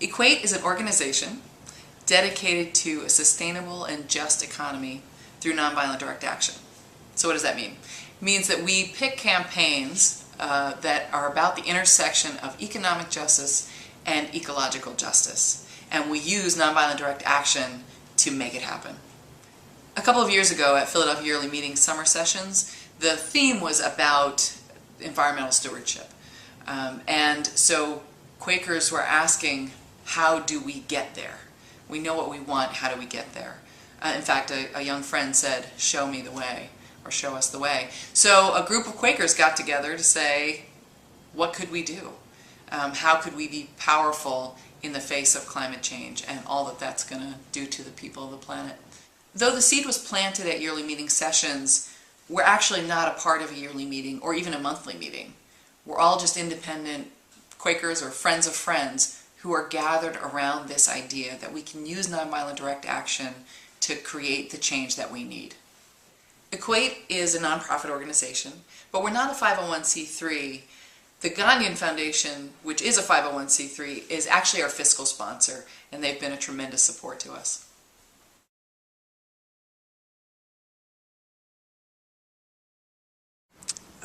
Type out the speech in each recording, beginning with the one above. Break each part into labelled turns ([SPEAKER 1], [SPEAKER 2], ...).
[SPEAKER 1] EQAT is an organization dedicated to a sustainable and just economy through nonviolent direct action. So what does that mean? It means that we pick campaigns that are about the intersection of economic justice and ecological justice, and we use nonviolent direct action to make it happen. A couple of years ago at Philadelphia Yearly Meeting Summer Sessions, the theme was about environmental stewardship. And so Quakers were asking, how do we get there? We know what we want, how do we get there? In fact, a young friend said, show me the way, or show us the way. So a group of Quakers got together to say, what could we do? How could we be powerful in the face of climate change and all that that's going to do to the people of the planet? Though the seed was planted at yearly meeting sessions, we're actually not a part of a yearly meeting or even a monthly meeting. We're all just independent Quakers or friends of friends who are gathered around this idea that we can use nonviolent direct action to create the change that we need. EQAT is a nonprofit organization, but we're not a 501c3. The Ghanaian Foundation, which is a 501c3, is actually our fiscal sponsor, and they've been a tremendous support to us.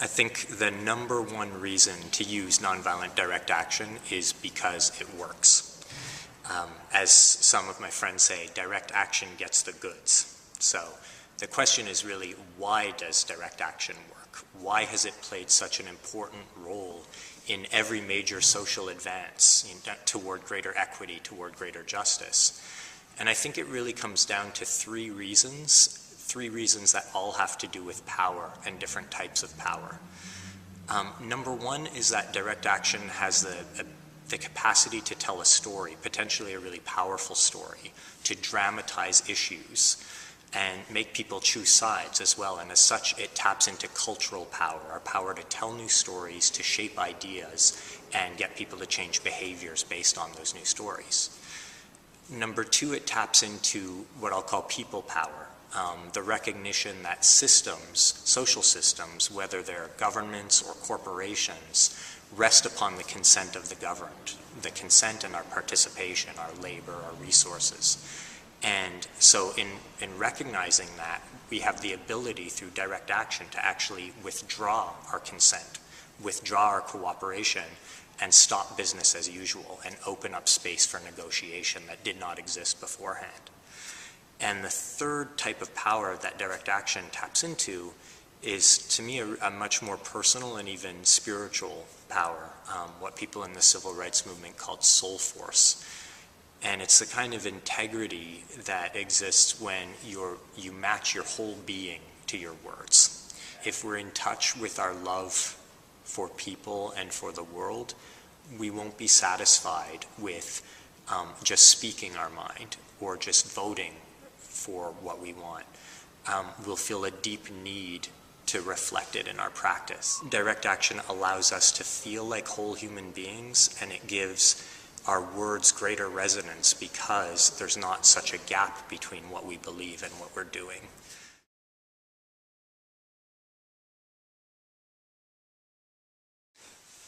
[SPEAKER 2] I think the number one reason to use nonviolent direct action is because it works. As some of my friends say, direct action gets the goods. So the question is really, why does direct action work? Why has it played such an important role in every major social advance toward greater equity, toward greater justice? And I think it really comes down to three reasons that all have to do with power and different types of power. Number one is that direct action has the capacity to tell a story, potentially a really powerful story, to dramatize issues and make people choose sides as well. And as such, it taps into cultural power, our power to tell new stories, to shape ideas, and get people to change behaviors based on those new stories. Number two, it taps into what I'll call people power. The recognition that systems, social systems, whether they're governments or corporations, rest upon the consent of the governed, the consent and our participation, our labor, our resources. And so in recognizing that, we have the ability through direct action to actually withdraw our consent, withdraw our cooperation, and stop business as usual and open up space for negotiation that did not exist beforehand. And the third type of power that direct action taps into is, to me, a much more personal and even spiritual power, what people in the civil rights movement called soul force. And it's the kind of integrity that exists when you match your whole being to your words. If we're in touch with our love for people and for the world, we won't be satisfied with just speaking our mind or just voting for what we want. We'll feel a deep need to reflect it in our practice. Direct action allows us to feel like whole human beings, and it gives our words greater resonance because there's not such a gap between what we believe and what we're doing.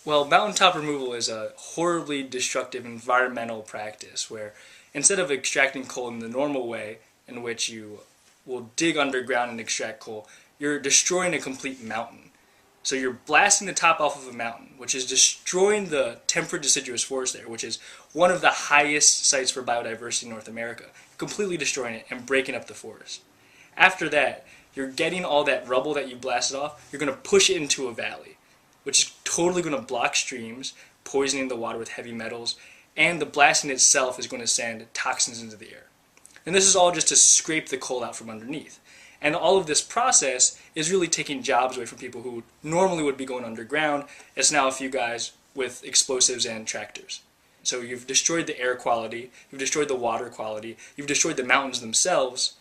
[SPEAKER 3] Well, mountaintop removal is a horribly destructive environmental practice where instead of extracting coal in the normal way, in which you will dig underground and extract coal, you're destroying a complete mountain. So you're blasting the top off of a mountain, which is destroying the temperate deciduous forest there, which is one of the highest sites for biodiversity in North America, completely destroying it and breaking up the forest. After that, you're getting all that rubble that you blasted off, you're going to push it into a valley, which is totally going to block streams, poisoning the water with heavy metals, and the blasting itself is going to send toxins into the air. And this is all just to scrape the coal out from underneath. And all of this process is really taking jobs away from people who normally would be going underground. It's now a few guys with explosives and tractors. So you've destroyed the air quality, you've destroyed the water quality, you've destroyed the mountains themselves,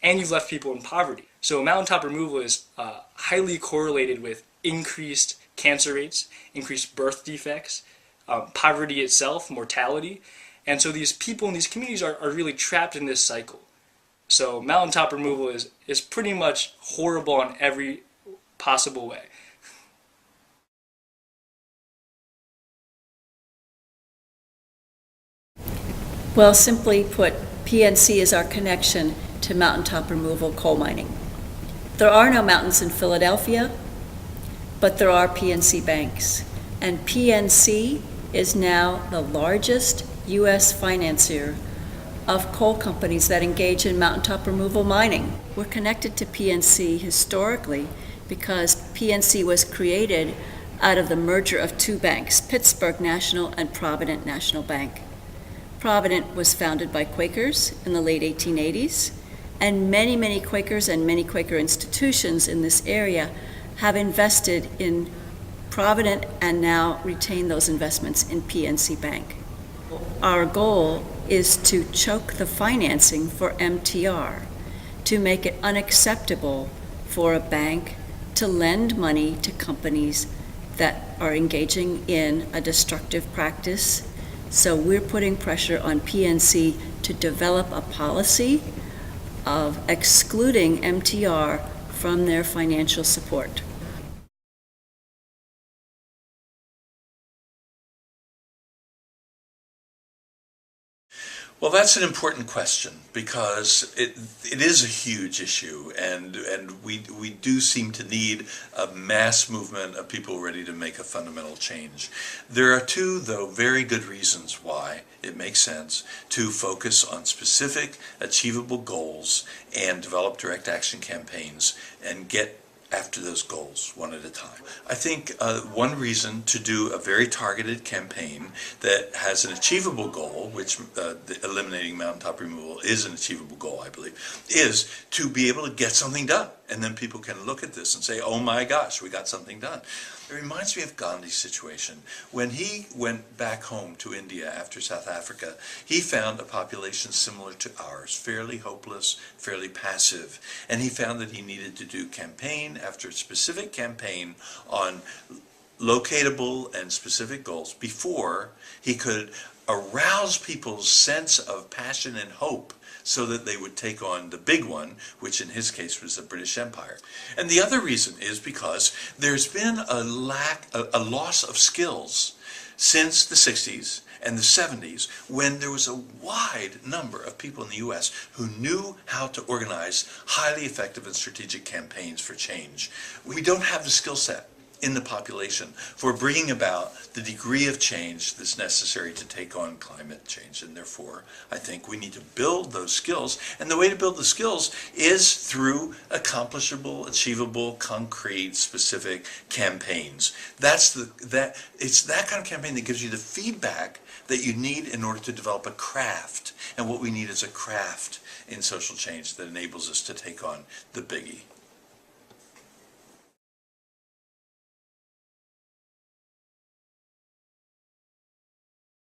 [SPEAKER 3] and you've left people in poverty. So mountaintop removal is highly correlated with increased cancer rates, increased birth defects, poverty itself, mortality. And so these people in these communities are really trapped in this cycle. So mountaintop removal is pretty much horrible in every possible way.
[SPEAKER 4] Well, simply put, PNC is our connection to mountaintop removal coal mining. There are no mountains in Philadelphia, but there are PNC banks. And PNC is now the largest U.S. financier of coal companies that engage in mountaintop removal mining. We're connected to PNC historically because PNC was created out of the merger of two banks, Pittsburgh National and Provident National Bank. Provident was founded by Quakers in the late 1880s, and many, many Quakers and many Quaker institutions in this area have invested in Provident and now retain those investments in PNC Bank. Our goal is to choke the financing for MTR, to make it unacceptable for a bank to lend money to companies that are engaging in a destructive practice. So we're putting pressure on PNC to develop a policy of excluding MTR from their financial support.
[SPEAKER 5] Well, that's an important question because it is a huge issue, and we do seem to need a mass movement of people ready to make a fundamental change. There are two, though, very good reasons why it makes sense to focus on specific, achievable goals and develop direct action campaigns and get after those goals one at a time. I think one reason to do a very targeted campaign that has an achievable goal, which eliminating mountaintop removal is an achievable goal, I believe, is to be able to get something done. And then people can look at this and say, oh my gosh, we got something done. It reminds me of Gandhi's situation. When he went back home to India after South Africa, he found a population similar to ours, fairly hopeless, fairly passive. And he found that he needed to do campaign after specific campaign on locatable and specific goals before he could arouse people's sense of passion and hope so that they would take on the big one, which in his case was the British Empire. And the other reason is because there's been a loss of skills since the 60s and the 70s, when there was a wide number of people in the U.S. who knew how to organize highly effective and strategic campaigns for change. We don't have the skill set in the population for bringing about the degree of change that's necessary to take on climate change. And therefore, I think we need to build those skills. And the way to build the skills is through accomplishable, achievable, concrete, specific campaigns. It's that kind of campaign that gives you the feedback that you need in order to develop a craft. And what we need is a craft in social change that enables us to take on the biggie.